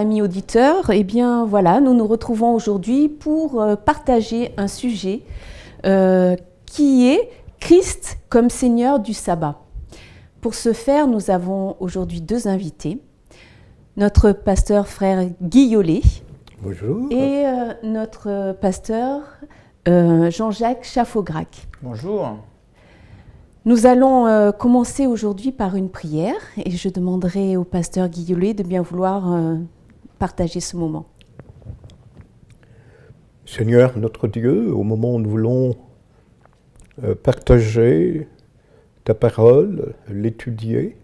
Amis auditeurs, eh bien voilà, nous nous retrouvons aujourd'hui pour partager un sujet qui est Christ comme Seigneur du sabbat. Pour ce faire, nous avons aujourd'hui deux invités. Notre pasteur frère Guy Yollet. Bonjour. Et notre pasteur Jean-Jacques Chafaugrac. Bonjour. Nous allons commencer aujourd'hui par une prière et je demanderai au pasteur Guy Yollet de bien vouloir partager ce moment. Seigneur notre Dieu, au moment où nous voulons partager ta parole, l'étudier,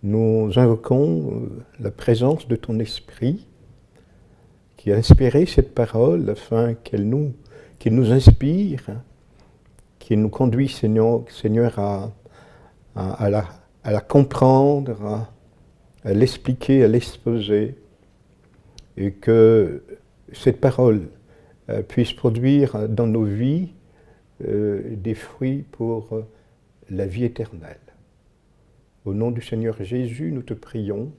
nous invoquons la présence de ton Esprit qui a inspiré cette parole afin qu'il nous inspire, qu'il nous conduit, Seigneur, à la comprendre, à l'expliquer, à l'exposer, et que cette parole puisse produire dans nos vies des fruits pour la vie éternelle. Au nom du Seigneur Jésus, nous te prions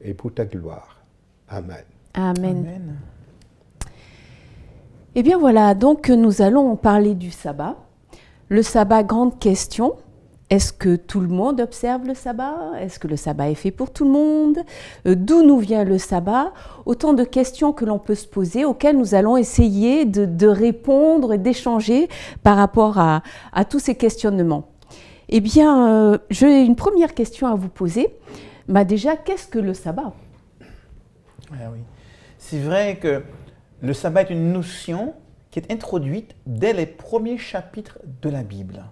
et pour ta gloire. Amen. Amen. Amen. Eh bien voilà, donc nous allons parler du sabbat. Le sabbat, grande question. Est-ce que tout le monde observe le sabbat? Est-ce que le sabbat est fait pour tout le monde? D'où nous vient le sabbat? Autant de questions que l'on peut se poser, auxquelles nous allons essayer de répondre et d'échanger par rapport à tous ces questionnements. Eh bien, j'ai une première question à vous poser. Déjà, qu'est-ce que le sabbat? Ah oui. C'est vrai que le sabbat est une notion qui est introduite dès les premiers chapitres de la Bible.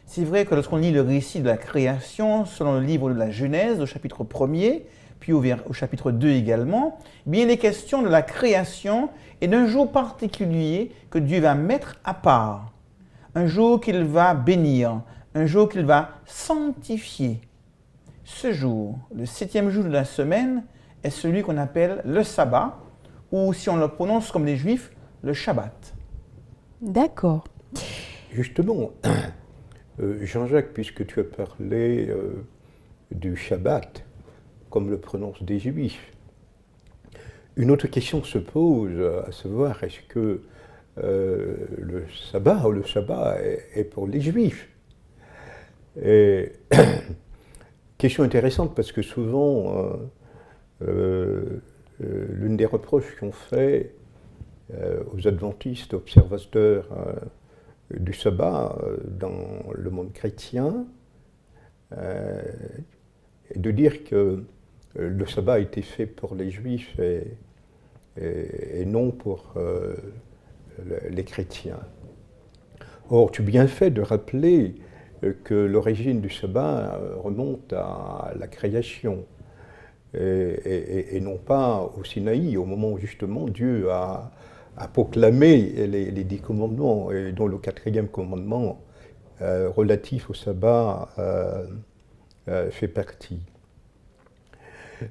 C'est vrai que lorsqu'on lit le récit de la création, selon le livre de la Genèse, au chapitre 1er, puis au chapitre 2 également, bien il est question de la création et d'un jour particulier que Dieu va mettre à part. Un jour qu'il va bénir, un jour qu'il va sanctifier. Ce jour, le 7e jour de la semaine, est celui qu'on appelle le sabbat, ou si on le prononce comme les Juifs, le Shabbat. D'accord. Justement, Jean-Jacques, puisque tu as parlé du Shabbat, comme le prononcent des Juifs, une autre question se pose, à savoir, est-ce que le sabbat ou le Shabbat est pour les Juifs? Et question intéressante parce que souvent, l'une des reproches qu'on fait aux adventistes, observateurs du sabbat dans le monde chrétien, est de dire que le sabbat a été fait pour les juifs et non pour les chrétiens. Or, tu as bien fait de rappeler que l'origine du sabbat remonte à la création et non pas au Sinaï, au moment où justement Dieu a proclamé les 10 commandements, et dont le 4e commandement relatif au sabbat fait partie.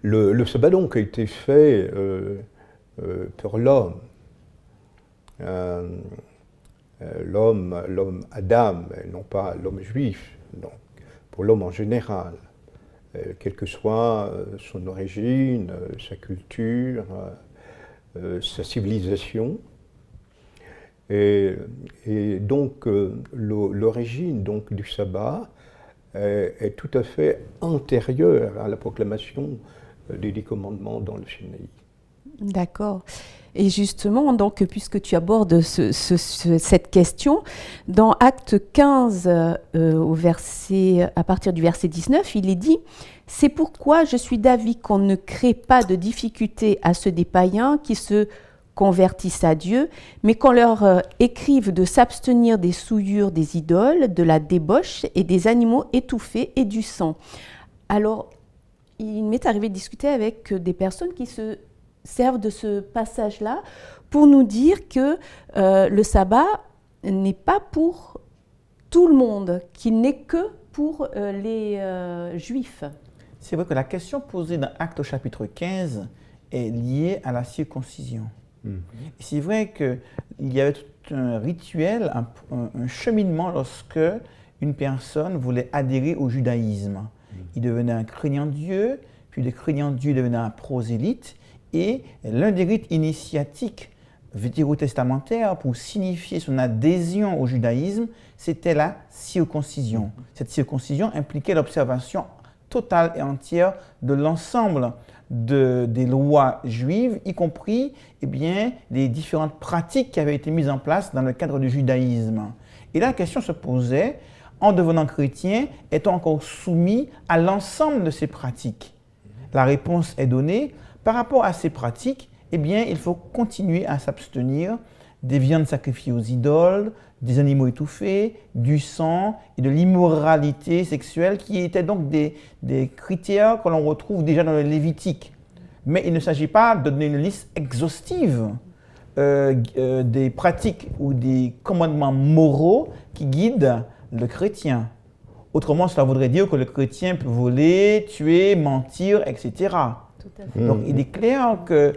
Le sabbat donc a été fait pour l'homme. L'homme Adam, et non pas l'homme juif, donc pour l'homme en général, quelle que soit son origine, sa culture, sa civilisation. Et donc l'origine donc, du sabbat est tout à fait antérieure à la proclamation des 10 commandements dans le Sinaï. D'accord. Et justement, donc, puisque tu abordes cette question, dans Acte 15, à partir du verset 19, il est dit « C'est pourquoi je suis d'avis qu'on ne crée pas de difficulté à ceux des païens qui se convertissent à Dieu, mais qu'on leur écrive de s'abstenir des souillures des idoles, de la débauche et des animaux étouffés et du sang. » Alors, il m'est arrivé de discuter avec des personnes qui se servent de ce passage-là pour nous dire que le sabbat n'est pas pour tout le monde, qu'il n'est que pour les juifs. C'est vrai que la question posée dans Actes au chapitre 15 est liée à la circoncision. Et c'est vrai qu'il y avait tout un rituel, un cheminement lorsque une personne voulait adhérer au judaïsme. Il devenait un craignant Dieu, puis de craignant Dieu devenant un prosélyte. Et l'un des rites initiatiques vétérotestamentaires pour signifier son adhésion au judaïsme, c'était la circoncision. Cette circoncision impliquait l'observation totale et entière de l'ensemble des lois juives, y compris les différentes pratiques qui avaient été mises en place dans le cadre du judaïsme. Et là, la question se posait, en devenant chrétien, est-on encore soumis à l'ensemble de ces pratiques? La réponse est donnée. Par rapport à ces pratiques, il faut continuer à s'abstenir des viandes sacrifiées aux idoles, des animaux étouffés, du sang et de l'immoralité sexuelle, qui étaient donc des critères que l'on retrouve déjà dans le Lévitique. Mais il ne s'agit pas de donner une liste exhaustive des pratiques ou des commandements moraux qui guident le chrétien. Autrement, cela voudrait dire que le chrétien peut voler, tuer, mentir, etc. Tout à fait. Donc, il est clair que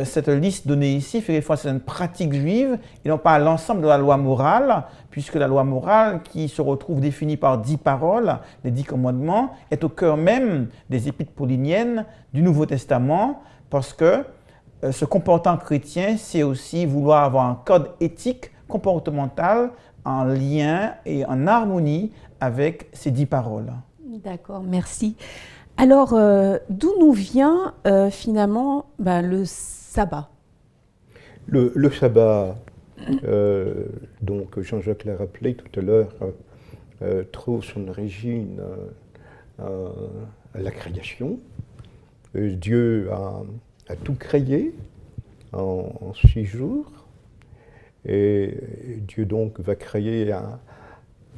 cette liste donnée ici fait référence à une pratique juive et non pas à l'ensemble de la loi morale, puisque la loi morale, qui se retrouve définie par 10 paroles, les 10 commandements, est au cœur même des épîtres pauliniennes du Nouveau Testament, parce que se comporter en chrétien, c'est aussi vouloir avoir un code éthique, comportemental, en lien et en harmonie avec ces 10 paroles. D'accord, merci. Alors, d'où nous vient finalement le sabbat? Le sabbat, donc Jean-Jacques l'a rappelé tout à l'heure, trouve son origine à la création. Dieu a tout créé en 6 jours. Et Dieu donc va créer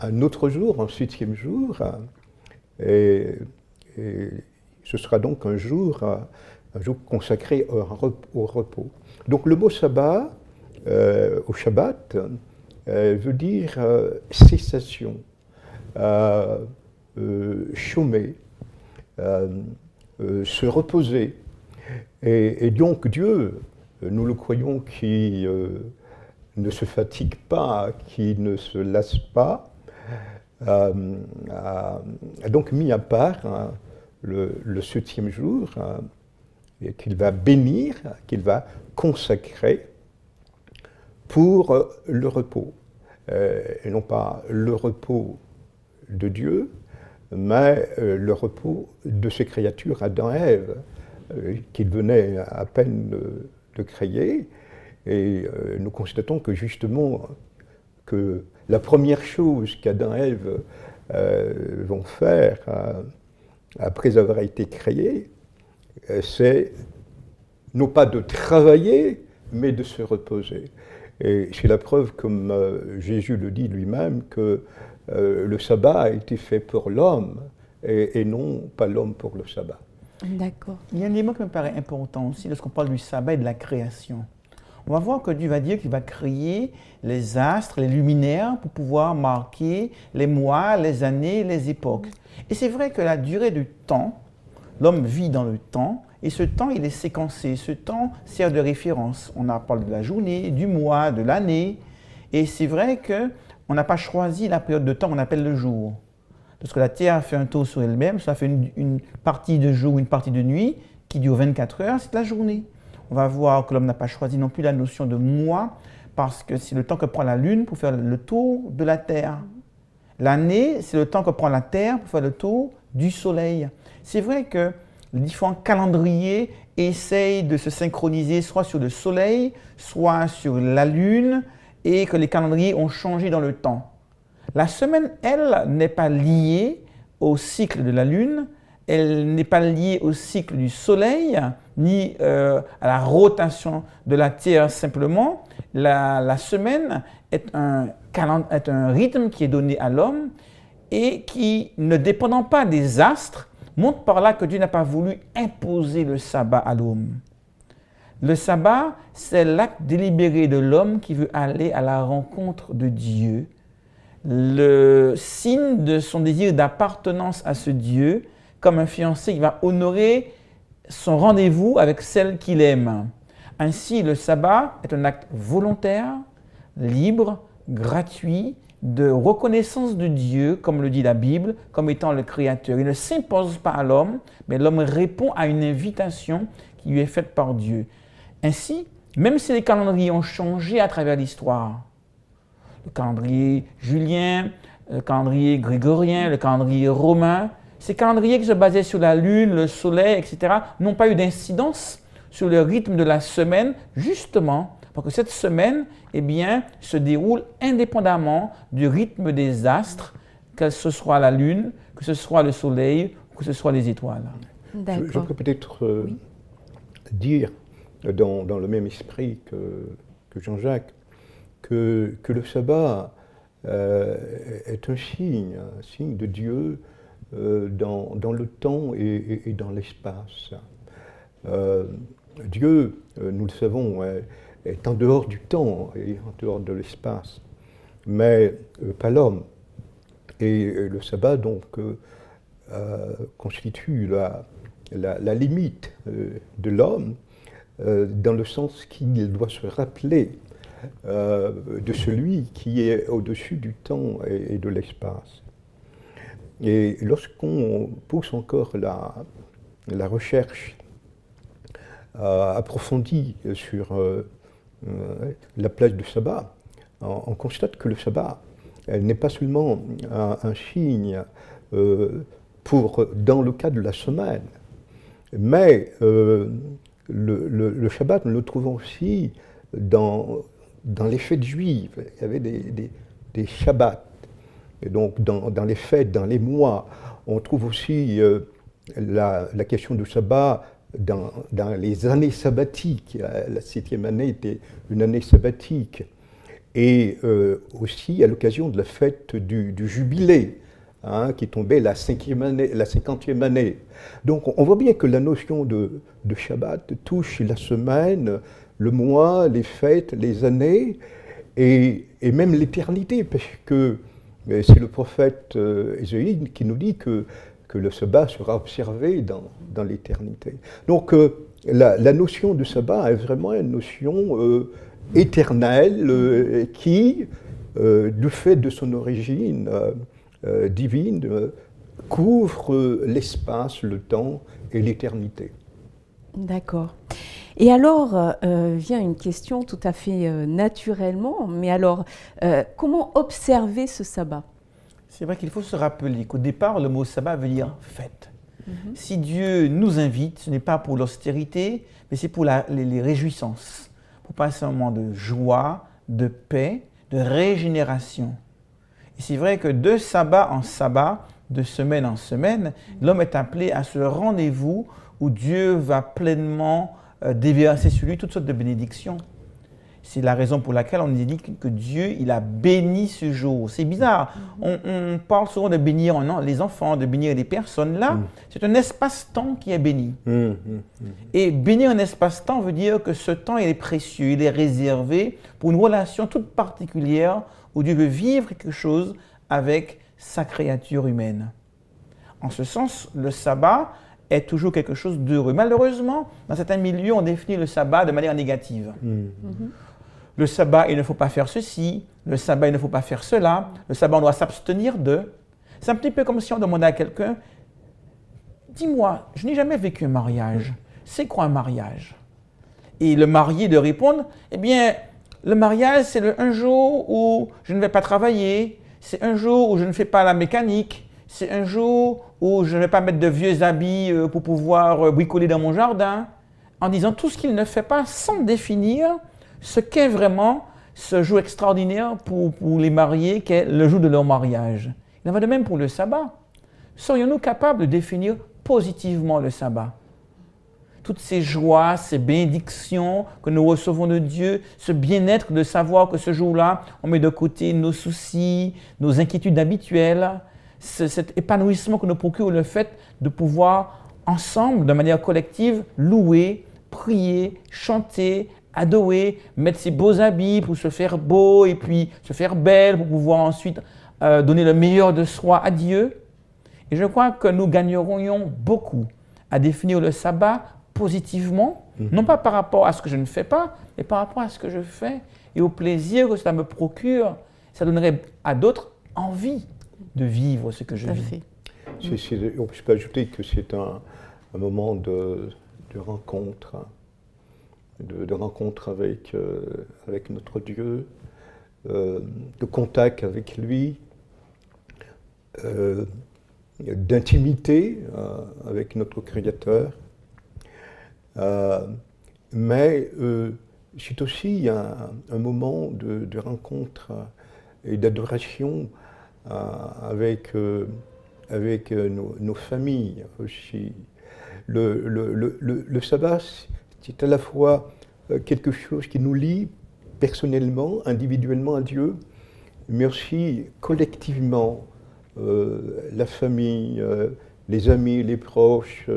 un autre jour, un 7e jour. Et ce sera donc un jour consacré au repos. Donc le mot sabbat, au Shabbat, veut dire cessation, chômer, se reposer. Et donc Dieu, nous le croyons, qui ne se fatigue pas, qui ne se lasse pas, a donc mis à part le 7e jour, et qu'il va bénir, qu'il va consacrer pour le repos. Et non pas le repos de Dieu, mais le repos de ses créatures, Adam et Ève, qu'il venait à peine de créer. Et nous constatons que justement, que la première chose qu'Adam et Ève vont faire après avoir été créés, c'est non pas de travailler, mais de se reposer. Et c'est la preuve, comme Jésus le dit lui-même, que le sabbat a été fait pour l'homme et non pas l'homme pour le sabbat. D'accord. Il y a un élément qui me paraît important aussi lorsqu'on parle du sabbat et de la création. On va voir que Dieu va dire qu'il va créer les astres, les luminaires pour pouvoir marquer les mois, les années, les époques. Et c'est vrai que la durée du temps, l'homme vit dans le temps, et ce temps, il est séquencé. Ce temps sert de référence. On a parlé de la journée, du mois, de l'année. Et c'est vrai qu'on n'a pas choisi la période de temps qu'on appelle le jour. Lorsque la Terre fait un tour sur elle-même, ça fait une partie de jour, une partie de nuit, qui dure 24 heures, c'est la journée. On va voir que l'homme n'a pas choisi non plus la notion de mois, parce que c'est le temps que prend la Lune pour faire le tour de la Terre. L'année, c'est le temps que prend la Terre pour faire le tour du Soleil. C'est vrai que les différents calendriers essayent de se synchroniser soit sur le Soleil, soit sur la Lune, et que les calendriers ont changé dans le temps. La semaine, elle, n'est pas liée au cycle de la Lune, elle n'est pas liée au cycle du Soleil, ni à la rotation de la Terre simplement. La semaine est un rythme qui est donné à l'homme et qui, ne dépendant pas des astres, montre par là que Dieu n'a pas voulu imposer le sabbat à l'homme. Le sabbat, c'est l'acte délibéré de l'homme qui veut aller à la rencontre de Dieu, le signe de son désir d'appartenance à ce Dieu, comme un fiancé qui va honorer son rendez-vous avec celle qu'il aime. Ainsi, le sabbat est un acte volontaire, libre, gratuit, de reconnaissance de Dieu, comme le dit la Bible, comme étant le Créateur. Il ne s'impose pas à l'homme, mais l'homme répond à une invitation qui lui est faite par Dieu. Ainsi, même si les calendriers ont changé à travers l'histoire, le calendrier julien, le calendrier grégorien, le calendrier romain, ces calendriers qui se basaient sur la lune, le soleil, etc., n'ont pas eu d'incidence sur le rythme de la semaine, justement parce que cette semaine, eh bien, se déroule indépendamment du rythme des astres, que ce soit la lune, que ce soit le soleil, que ce soit les étoiles. Je peux peut-être dire, dans le même esprit que Jean-Jacques, que le sabbat est un signe de Dieu dans le temps et dans l'espace. Dieu, nous le savons, est en dehors du temps et en dehors de l'espace, mais pas l'homme. Et le sabbat, donc, constitue la limite de l'homme, dans le sens qu'il doit se rappeler de celui qui est au-dessus du temps et de l'espace. Et lorsqu'on pousse encore la recherche approfondie sur la place du sabbat, on constate que le sabbat n'est pas seulement un signe dans le cas de la semaine, mais le Shabbat, nous le trouvons aussi dans les fêtes juives. Il y avait des Shabbats. Et donc, dans les fêtes, dans les mois, on trouve aussi la question du sabbat dans les années sabbatiques. La 7e année était une année sabbatique. Et aussi à l'occasion de la fête du jubilé, qui tombait la 50e année. Donc, on voit bien que la notion de Shabbat touche la semaine, le mois, les fêtes, les années, et même l'éternité, parce que c'est le prophète Ésaïe qui nous dit que le sabbat sera observé dans l'éternité. Donc la notion de sabbat est vraiment une notion éternelle qui, du fait de son origine divine, couvre l'espace, le temps et l'éternité. D'accord. Et alors, vient une question tout à fait naturellement, mais alors, comment observer ce sabbat ? C'est vrai qu'il faut se rappeler qu'au départ, le mot sabbat veut dire fête. Si Dieu nous invite, ce n'est pas pour l'austérité, mais c'est pour les réjouissances, pour passer un moment de joie, de paix, de régénération. Et c'est vrai que de sabbat en sabbat, de semaine en semaine, l'homme est appelé à ce rendez-vous où Dieu va pleinement déverser sur lui toutes sortes de bénédictions. C'est la raison pour laquelle on dit que Dieu, il a béni ce jour. C'est bizarre. On parle souvent de bénir les enfants, de bénir les personnes. Là, c'est un espace-temps qui est béni. Et bénir un espace-temps veut dire que ce temps, il est précieux, il est réservé pour une relation toute particulière où Dieu veut vivre quelque chose avec sa créature humaine. En ce sens, le sabbat est toujours quelque chose d'heureux. Malheureusement, dans certains milieux, on définit le sabbat de manière négative. Le sabbat, il ne faut pas faire ceci. Le sabbat, il ne faut pas faire cela. Le sabbat, on doit s'abstenir de. C'est un petit peu comme si on demandait à quelqu'un, dis-moi, je n'ai jamais vécu un mariage. C'est quoi un mariage? Et le marié de répondre, eh bien, le mariage, c'est un jour où je ne vais pas travailler. C'est un jour où je ne fais pas la mécanique. C'est un jour où je ne vais pas mettre de vieux habits pour pouvoir bricoler dans mon jardin, en disant tout ce qu'il ne fait pas sans définir ce qu'est vraiment ce jour extraordinaire pour les mariés, qu'est le jour de leur mariage. Il en va de même pour le sabbat. Serions-nous capables de définir positivement le sabbat? Toutes ces joies, ces bénédictions que nous recevons de Dieu, ce bien-être de savoir que ce jour-là, on met de côté nos soucis, nos inquiétudes habituelles, cet épanouissement que nous procure le fait de pouvoir ensemble, de manière collective, louer, prier, chanter, adorer, mettre ses beaux habits pour se faire beau et puis se faire belle pour pouvoir ensuite donner le meilleur de soi à Dieu. Et je crois que nous gagnerions beaucoup à définir le sabbat positivement, non pas par rapport à ce que je ne fais pas, mais par rapport à ce que je fais et au plaisir que cela me procure. ça donnerait à d'autres envie de vivre ce que je Tout à vis. fait. On peut ajouter que c'est un moment de rencontre, hein, de rencontre avec notre Dieu, de contact avec lui, d'intimité avec notre Créateur. Mais c'est aussi un moment de rencontre et d'adoration avec nos familles aussi. Le sabbat, c'est à la fois quelque chose qui nous lie personnellement, individuellement à Dieu, mais aussi collectivement, la famille, les amis, les proches,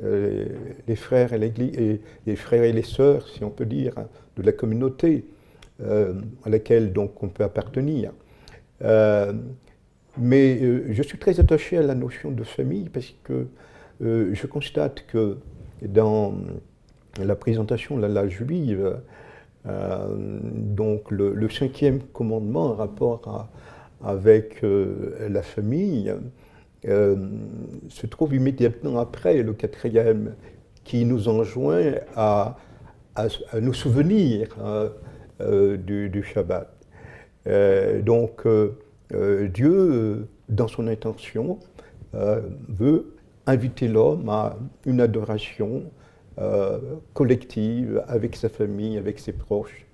les frères et les frères et les sœurs, si on peut dire, hein, de la communauté à laquelle donc on peut appartenir. Mais je suis très attaché à la notion de famille parce que je constate que dans la présentation de la loi juive, donc le 5e commandement en rapport avec la famille se trouve immédiatement après le 4e qui nous enjoint à nous souvenir du Shabbat. Donc Dieu, dans son intention, veut inviter l'homme à une adoration collective avec sa famille, avec ses proches,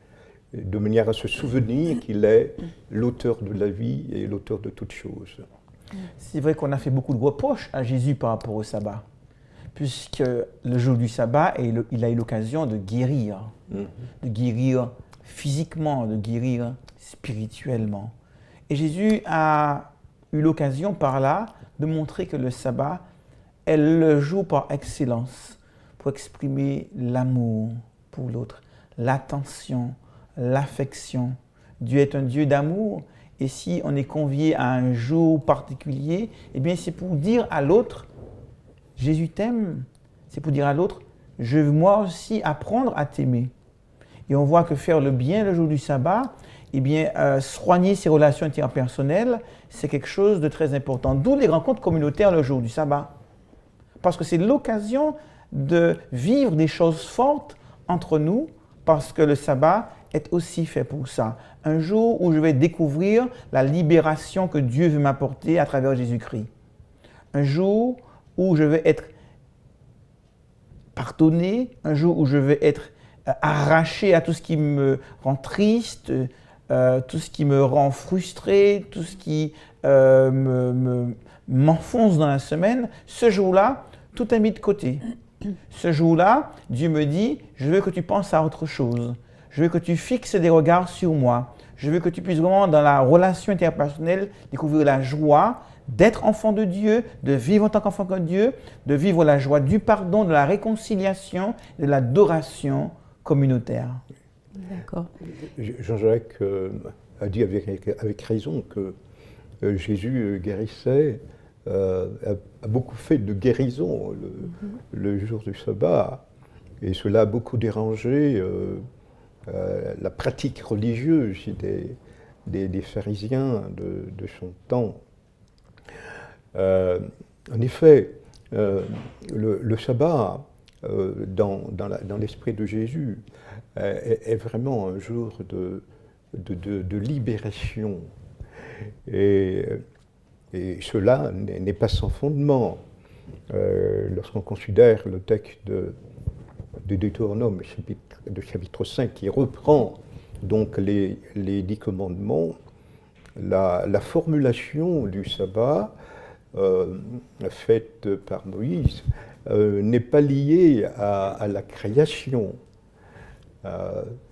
de manière à se souvenir qu'il est l'auteur de la vie et l'auteur de toutes choses. C'est vrai qu'on a fait beaucoup de reproches à Jésus par rapport au sabbat, puisque le jour du sabbat, il a eu l'occasion de guérir physiquement, de guérir spirituellement. Et Jésus a eu l'occasion par là de montrer que le sabbat est le jour par excellence pour exprimer l'amour pour l'autre, l'attention, l'affection. Dieu est un Dieu d'amour. Et si on est convié à un jour particulier, eh bien c'est pour dire à l'autre, Jésus t'aime. C'est pour dire à l'autre, je veux moi aussi apprendre à t'aimer. Et on voit que faire le bien le jour du sabbat, eh bien soigner ses relations interpersonnelles, c'est quelque chose de très important. D'où les rencontres communautaires le jour du sabbat. Parce que c'est l'occasion de vivre des choses fortes entre nous, parce que le sabbat est aussi fait pour ça. Un jour où je vais découvrir la libération que Dieu veut m'apporter à travers Jésus-Christ. Un jour où je vais être pardonné, un jour où je vais être arraché à tout ce qui me rend triste, tout ce qui me rend frustré, tout ce qui m'enfonce dans la semaine. Ce jour-là, tout est mis de côté. Ce jour-là, Dieu me dit, je veux que tu penses à autre chose. Je veux que tu fixes des regards sur moi. Je veux que tu puisses vraiment, dans la relation interpersonnelle, découvrir la joie d'être enfant de Dieu, de vivre en tant qu'enfant de Dieu, de vivre la joie du pardon, de la réconciliation, de l'adoration communautaire. D'accord. Jean-Jacques a dit avec raison que Jésus guérissait, a beaucoup fait de guérison le jour du sabbat, et cela a beaucoup dérangé la pratique religieuse des pharisiens de son temps. En effet, le sabbat, dans l'esprit de Jésus, est vraiment un jour de libération. Et cela n'est pas sans fondement. Lorsqu'on considère le texte de Deutéronome, chapitre 5, qui reprend donc les 10 commandements, la formulation du sabbat faite par Moïse n'est pas liée à la création,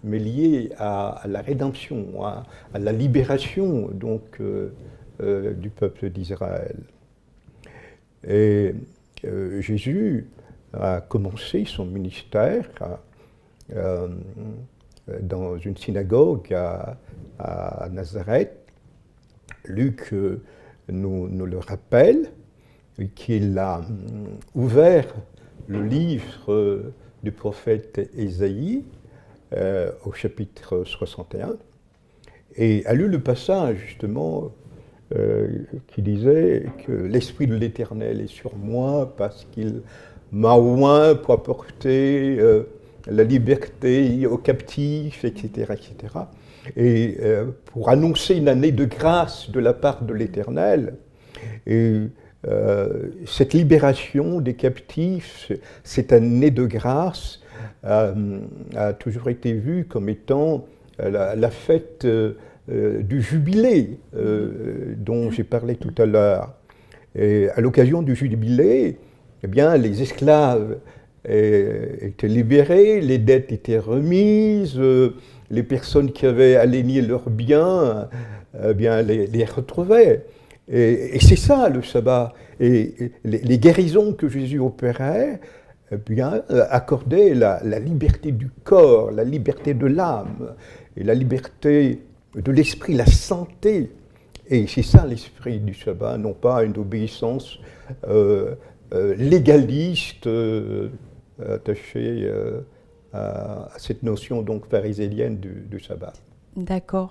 mais liée à la rédemption, à la libération donc, du peuple d'Israël. Et Jésus a commencé son ministère dans une synagogue à Nazareth. Luc nous le rappelle, qu'il a ouvert le livre du prophète Ésaïe au chapitre 61, et a lu le passage justement qui disait que l'Esprit de l'Éternel est sur moi parce qu'il m'a oint pour apporter la liberté aux captifs, etc., etc. Et pour annoncer une année de grâce de la part de l'Éternel. Et cette libération des captifs, cette année de grâce, a toujours été vue comme étant la fête du jubilé dont j'ai parlé tout à l'heure. Et à l'occasion du jubilé, eh bien, les esclaves étaient libérés, les dettes étaient remises, les personnes qui avaient aliéné leurs biens eh bien, les retrouvaient. Et c'est ça le sabbat. Et les guérisons que Jésus opérait eh bien, accordaient la liberté du corps, la liberté de l'âme, et la liberté de l'esprit, la santé. Et c'est ça l'esprit du sabbat, non pas une obéissance légaliste attachée à cette notion donc pharisaienne du sabbat. D'accord.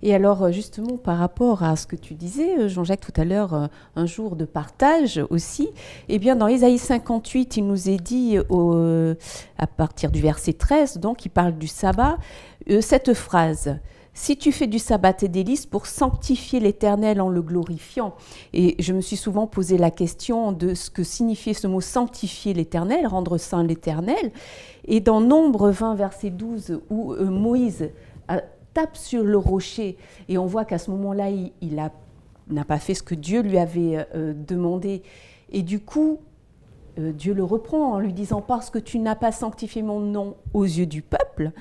Et alors, justement, par rapport à ce que tu disais, Jean-Jacques, tout à l'heure, un jour de partage aussi, eh bien, dans Ésaïe 58, il nous est dit, à partir du verset 13, donc, il parle du sabbat, cette phrase « Si tu fais du sabbat tes délices pour sanctifier l'Éternel en le glorifiant ». Et je me suis souvent posé la question de ce que signifiait ce mot « sanctifier l'Éternel », rendre saint l'Éternel. Et dans Nombre 20, verset 12, où Moïse tape sur le rocher, et on voit qu'à ce moment-là, il n'a pas fait ce que Dieu lui avait demandé. Et du coup, Dieu le reprend en lui disant « Parce que tu n'as pas sanctifié mon nom aux yeux du peuple »,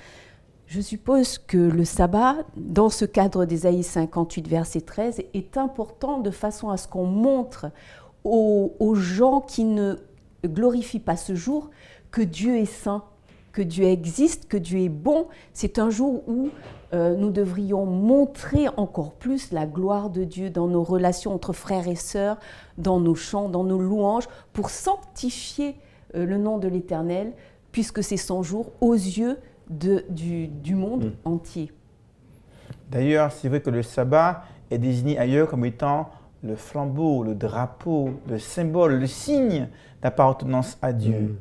je suppose que le sabbat, dans ce cadre d'Ésaïe 58, verset 13, est important de façon à ce qu'on montre aux gens qui ne glorifient pas ce jour que Dieu est saint, que Dieu existe, que Dieu est bon. C'est un jour où nous devrions montrer encore plus la gloire de Dieu dans nos relations entre frères et sœurs, dans nos chants, dans nos louanges, pour sanctifier le nom de l'Éternel, puisque c'est son jour aux yeux du monde entier. D'ailleurs, c'est vrai que le sabbat est désigné ailleurs comme étant le flambeau, le drapeau, le symbole, le signe d'appartenance à Dieu.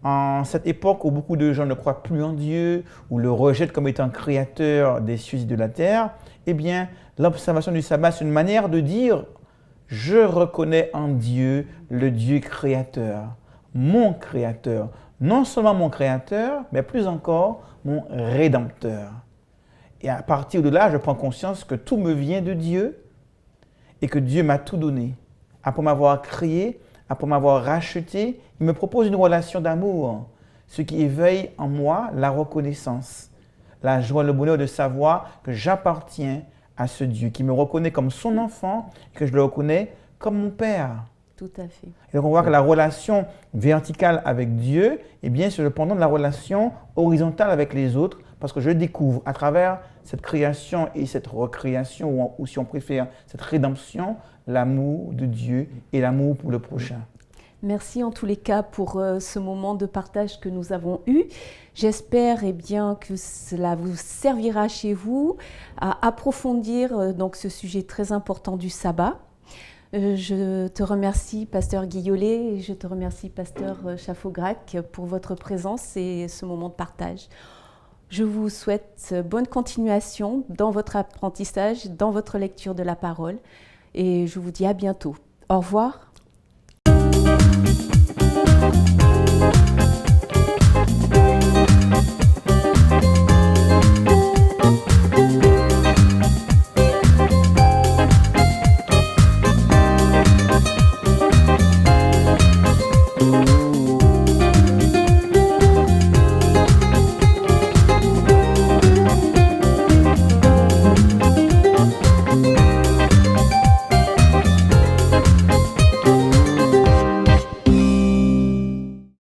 En cette époque où beaucoup de gens ne croient plus en Dieu, ou le rejettent comme étant créateur des cieux et de la terre, eh bien, l'observation du sabbat, c'est une manière de dire « Je reconnais en Dieu le Dieu créateur, mon créateur. Non seulement mon créateur, mais plus encore mon rédempteur. » Et à partir de là, je prends conscience que tout me vient de Dieu et que Dieu m'a tout donné. Après m'avoir créé, après m'avoir racheté, il me propose une relation d'amour, ce qui éveille en moi la reconnaissance, la joie, le bonheur de savoir que j'appartiens à ce Dieu, qui me reconnaît comme son enfant, et que je le reconnais comme mon Père. Tout à fait. Et donc on voit que la relation verticale avec Dieu, eh bien, c'est le pendant de la relation horizontale avec les autres, parce que je découvre à travers cette création et cette recréation, ou si on préfère, cette rédemption, l'amour de Dieu et l'amour pour le prochain. Merci en tous les cas pour ce moment de partage que nous avons eu. J'espère bien que cela vous servira chez vous à approfondir donc ce sujet très important du sabbat. Je te remercie, pasteur Guillolet, et je te remercie, pasteur Chaffaugrac, pour votre présence et ce moment de partage. Je vous souhaite bonne continuation dans votre apprentissage, dans votre lecture de la parole, et je vous dis à bientôt. Au revoir.